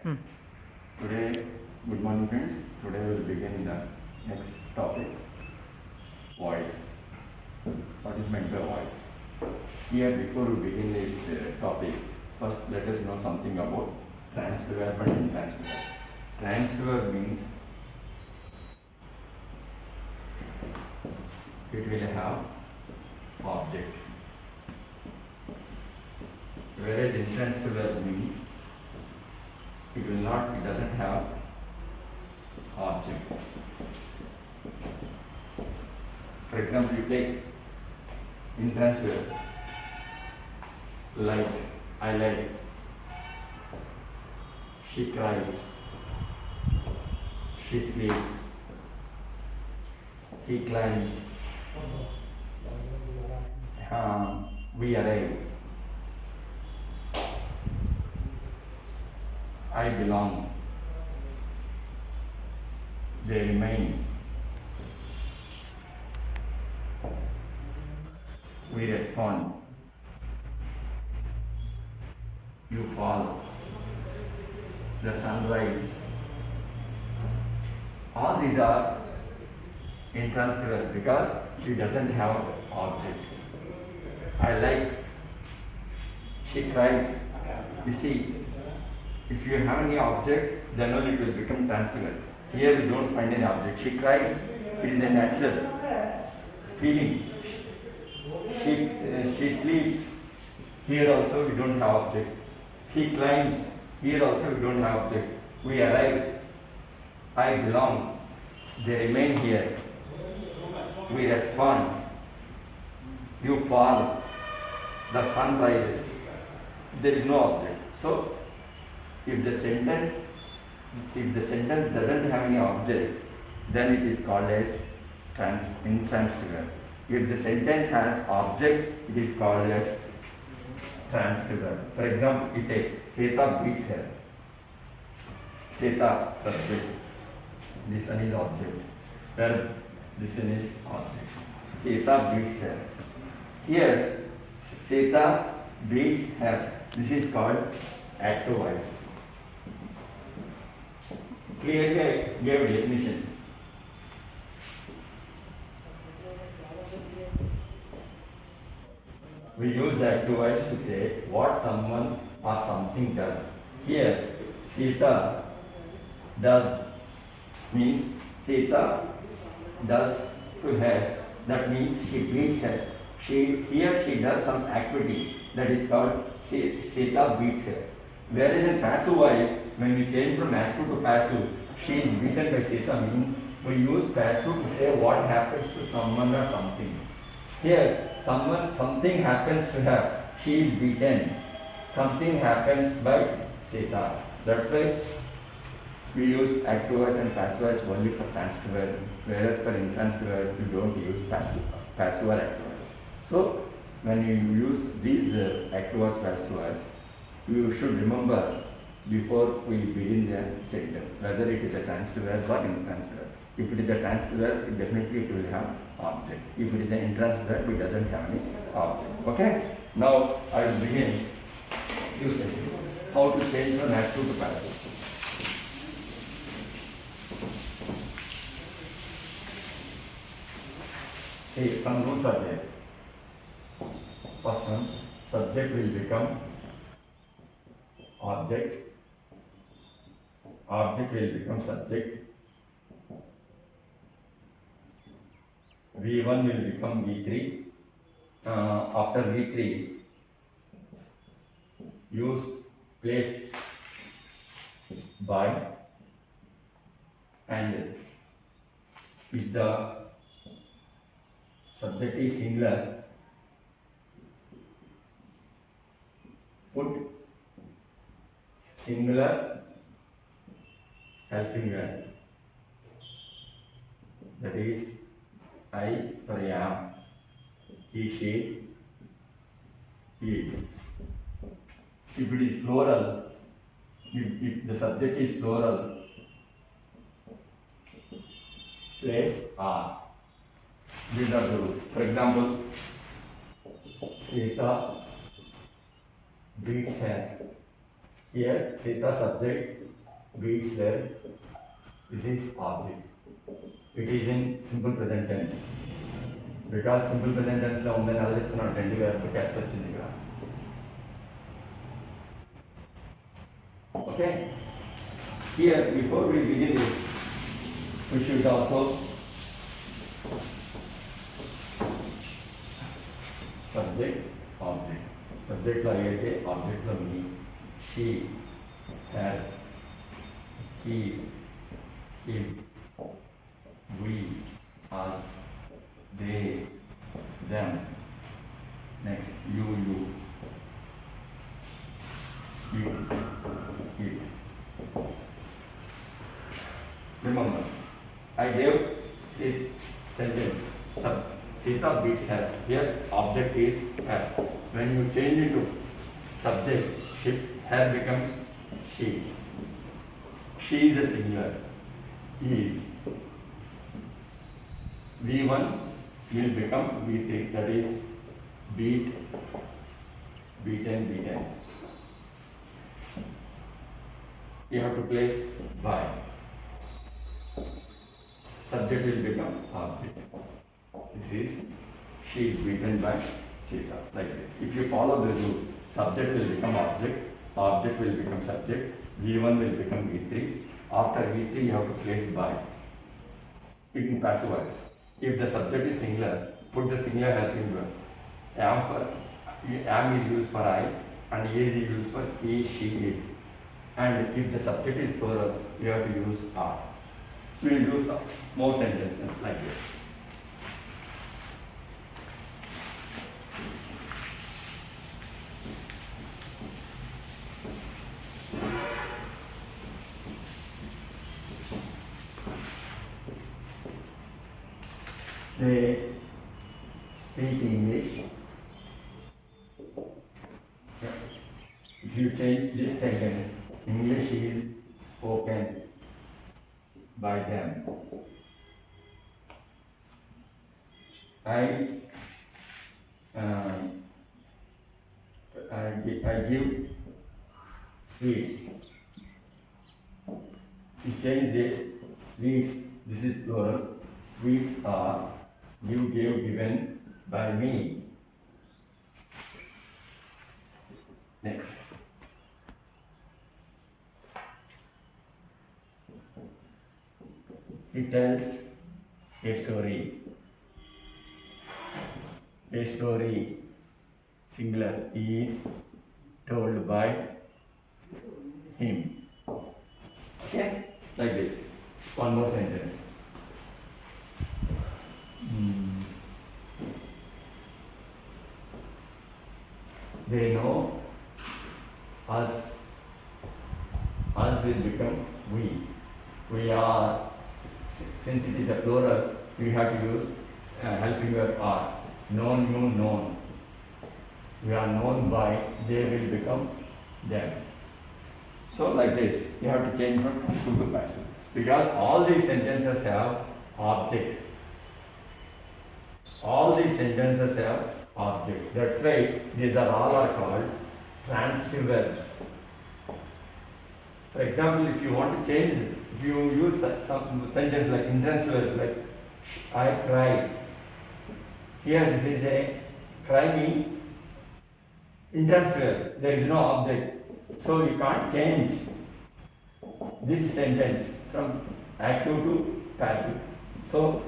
Today, good morning friends. Today we will begin the next topic, voice. What is meant by voice? Here, before we begin this topic, first let us know something about transverb and intransverb. Transverb means it will have object, whereas intransverb means it doesn't have object. For example, you take intransverb, like, I like, she cries, she sleeps, he climbs, we arrive, I belong, they remain, we respond, you fall, the sunrise. All these are intransferable because it doesn't have object. I like, she cries. You see, if you have any object, then only it will become transferable. Here you don't find any object. She cries, it is a natural feeling. She sleeps, here also we don't have object. He climbs, here also we don't have object. We arrive, I belong, they remain here. We respond, you fall, the sun rises. There is no object. So, if the sentence doesn't have any object, then it is called as intransferable. If the sentence has object, it is called as transferable. For example, you take Seta beats her. Seta, subject. This one is object. Verb, this one is object. Seta beats her. Here, Seta beats her. This is called active voice. Clearly, I gave a definition. We use active voice to say what someone or something does. Here, Sita does means Sita does to her. That means she beats her. She does some activity that is called Sita beats her. Whereas in passive voice, when we change from active to passive, she is beaten by Sita means we use passive to say what happens to someone or something. Here, something happens to her, she is beaten. Something happens by Sita. That's why we use active voice and passive voice only for transferb, whereas for intransferb you don't use passive or active voice. So, when you use these active voice, passive voice, you should remember before we begin the sentence whether it is a transferb or intransferb. If it is a transferb, definitely it will have object. If it is an intransferb, it doesn't have any object. Okay? Now I will begin how to change from active to passive. See, some rules are there. First one, subject will become object. Object will become subject. V1 will become V3. After V3, use place by, and if the subject is singular, put singular helping verb. That is I for am, he, she, is. If it is plural, if the subject is plural, place are. These are the rules. For example, Sita beats her. Here, Sita subject, beats were, this is object. It is in simple present tense. Because simple present tense లో ఉందని అలా చెప్తున్నాను, రెండు వేల test వచ్చింది ఇక్కడ. Okay. Here, before we begin this, we should also subject, object. Subject లో అయితే object లో me, she, her, he, him, we, us, they, them. Next, you, it. Remember, I gave sentence. Sita beats her. Here, object is her. When you change it to subject, her becomes she. She is a singular. Is. V1 will become V3. That is beat, beaten, beaten. You have to place by. Subject will become object. This is she is beaten by Sita, like this. If you follow the rule, subject will become object, object will become subject, V1 will become V3. After V3 you have to place by. In passive voice. If the subject is singular, put the singular helping verb. Am is used for I and is used for he, she, it. And if the subject is plural, you have to use are. We will do some more sentences like this. They speak English. If you change this sentence, English is spoken by them. I give sweets. You change this, sweets, this is plural, sweets are you gave given by me. Next. He tells a story. A story, singular, is told by him. Okay? Like this. One more sentence. They know us. Us will become we. We are. Since it is a plural, we have to use helping verb are. Known, you, known. We are known by, they will become them. So like this, you have to change from true to passive. Because all these sentences have object. All these sentences have object. That's why these are all are called transitive verbs. For example, if you want to change, if you use some sentence like intransitive verb, like I cried. Here this is a cry means intransitive verb. There is no object, so you can't change this sentence from active to passive. So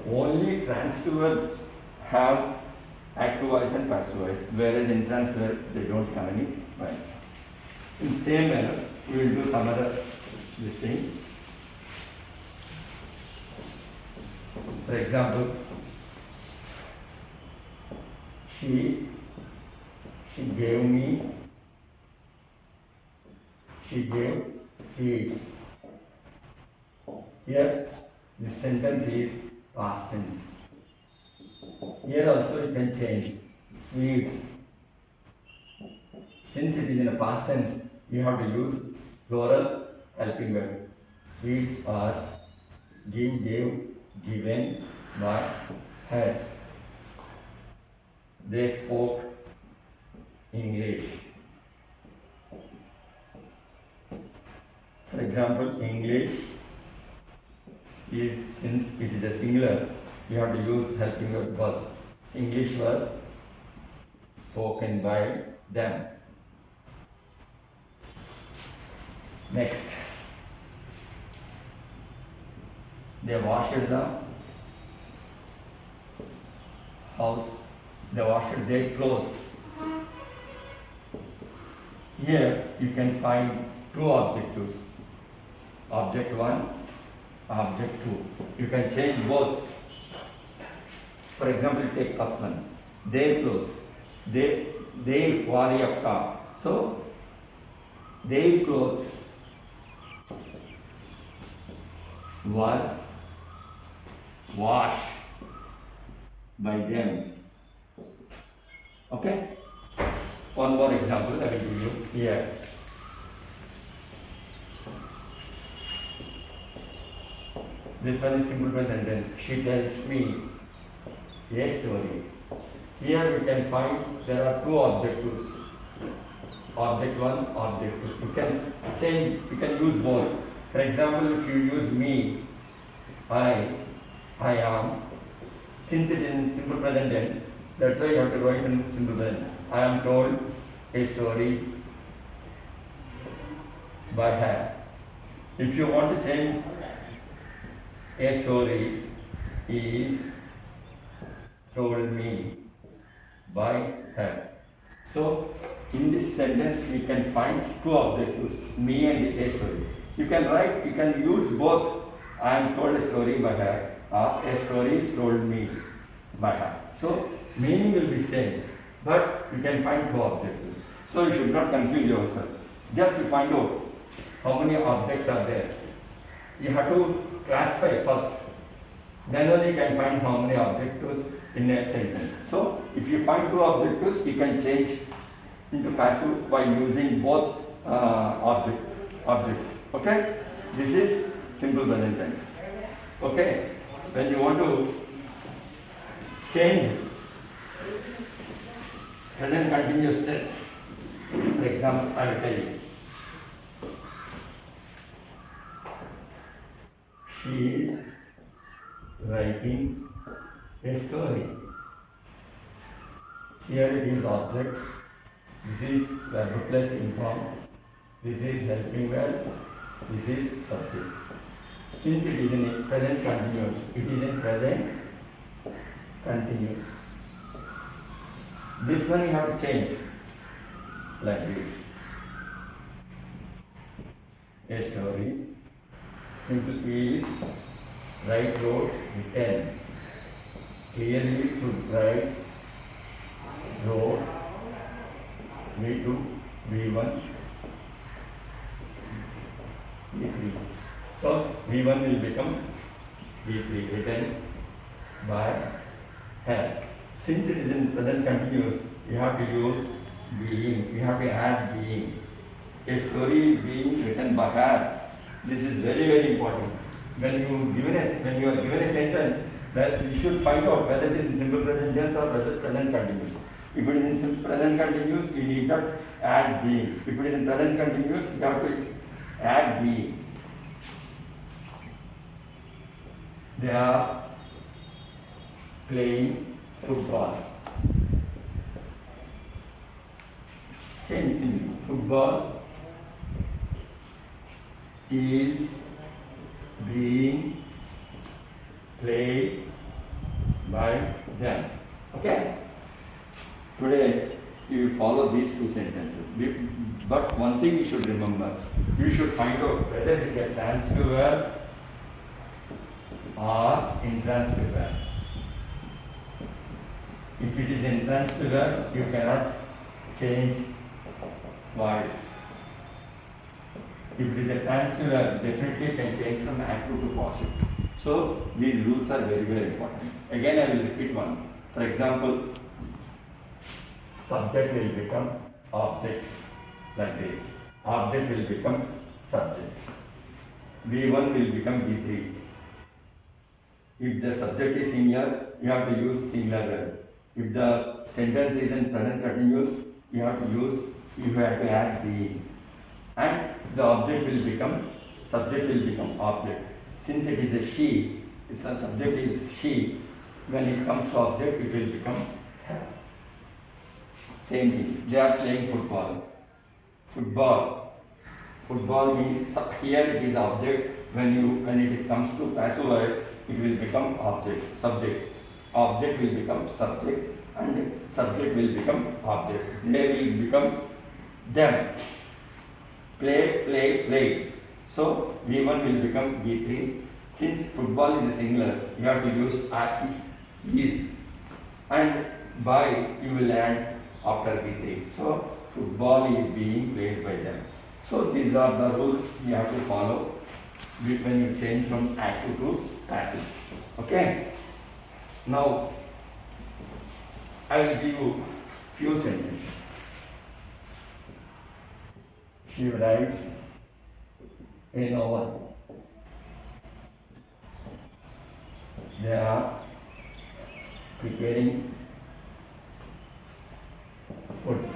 only transitive verbs have active voice and passive voice, whereas intransitive verb they don't have any voice. In same manner, we will do some other this thing. For example, she gave me, she gave sweets. Here, this sentence is past tense. Here also you can change sweets. Since it is in a past tense, you have to use plural helping verb. Sweets are give, gave, given by her. They spoke English. For example, English is, since it is a singular, you have to use helping verb was. English was spoken by them. Next, they washed the house, they washed their clothes. Here you can find two objectives, object 1, object 2. You can change both. For example, take first one, their clothes, their variyapka. So their clothes were washed by them. Okay? One more example I will give you here. This one is simple present tense. She tells me a story. Here you can find there are two objectives. Object 1, object 2. You can change, you can use both. For example, if you use me, I am, since it is in simple present tense, that's why you have to write in simple present. I am told a story by her. If you want to change a story is told me by her. So in this sentence we can find two objectives, me and a story. You can write, you can use both. I am told a story by her or a story is told me by her. So meaning will be same, but you can find two objectives. So you should not confuse yourself. Just to find out how many objects are there. You have to classify first. Then only you can find how many objectives in a sentence. So if you find two objectives, you can change into passive by using both objects. Okay? This is simple present tense. Okay? When you want to change present continuous tense, for example, I will tell you. She is writing a story. Here it is object. This is verb plus inform. This is helping verb. This is subject. Since it is in present continuous, it is in present continuous. This one you have to change like this. A story. Simple is write, wrote, written. Clearly to write, wrote, V2, V1, V3. So V1 will become V3, written by her. Since it is in present continuous, you have to use being, you have to add being. A story is being written by her. This is very, very important. When you are given a sentence, that you should find out whether it is in simple present tense or whether it is present continuous. If it is in simple present continuous, you need not add being. If it is in present continuous, you have to add being. They are playing football. Change in football is being played by them. Okay? Today you follow these two sentences. But one thing you should remember, you should find out whether it is a transitive verb or intransitive verb. If it is intransitive verb, you cannot change voice. If it is a transitive verb, definitely can change from active to passive. So these rules are very, very important. Again, I will repeat one. For example, subject will become object like this. Object will become subject. V1 will become V3. If the subject is singular, you have to use singular verb. If the sentence is in present continuous, you have to add being. And the object will become, subject will become object. Since it is a she, its subject is she, when it comes to object, it will become her. Same thing. They are playing football. Football. Football means here it is object. When it is comes to passive voice, it will become object, subject. Object will become subject, and subject will become object. They will become them. Play, play, play. So V1 will become V3. Since football is a singular, you have to use as is, and by you will add after V3. So football is being played by them. So these are the rules you have to follow when you change from active to passive. Okay. Now I will give you few sentences. She writes a novel. They are preparing food.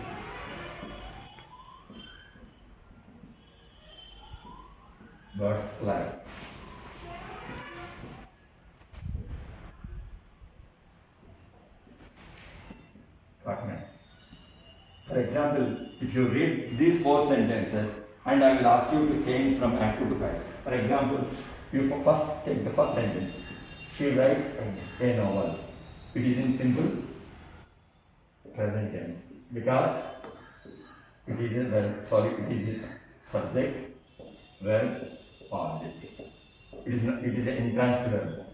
Birds fly. Partner. For example, if you read these four sentences, and I will ask you to change from active to passive. For example, you first take the first sentence. She writes a novel. It is in simple present tense because it is a verb. It is a subject, verb, object. It is an intransitive verb.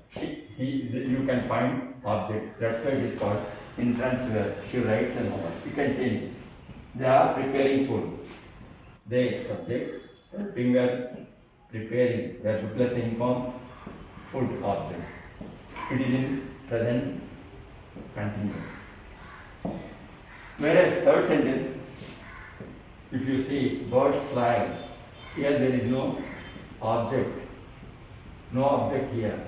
You can find object. That's why it is called intransitive verb. She writes a novel. You can change it. They are preparing food. They subject, helping verb, preparing verb replacing form, food object. It is in present continuous. Whereas third sentence, if you see birds fly, here there is no object. No object here.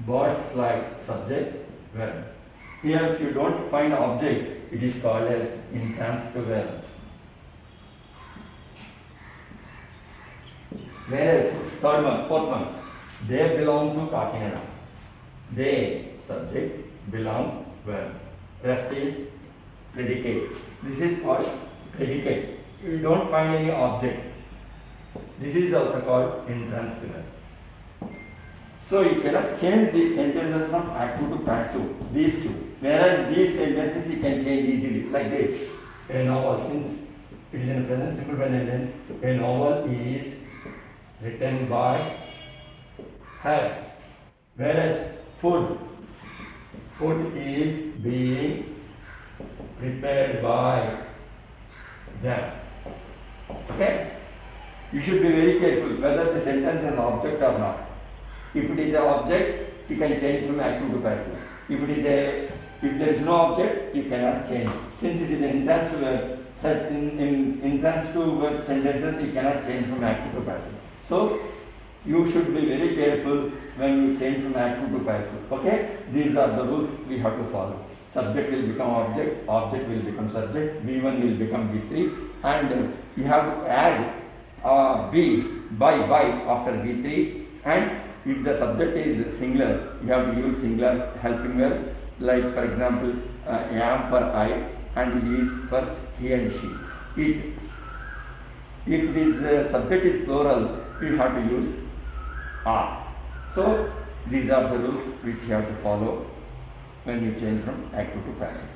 Birds fly, subject, verb. Here if you don't find object, it is called as intransitive verb. Whereas fourth one, they belong to Kakinada. They, subject, belong, verb. Rest is predicate. This is called predicate. You don't find any object. This is also called intransitive verb. So you cannot change these sentences from active to passive, these two. Whereas these sentences you can change easily, like this. A novel, since it is in the present simple present tense, a novel is written by her. Whereas food is being prepared by them. Okay? You should be very careful whether the sentence is an object or not. If it is an object, you can change from active to passive. If there is no object, you cannot change. Since it is an intransitive verb, in intransitive verb sentences, you cannot change from active to passive. So you should be very careful when you change from active to passive. Okay? These are the rules we have to follow. Subject will become object, object will become subject, V1 will become V3, and you have to add B by after V3, and if the subject is singular, you have to use singular helping verb, like for example, am for I and is for he and she. If this subject is plural, you have to use are. So these are the rules which you have to follow when you change from active to passive.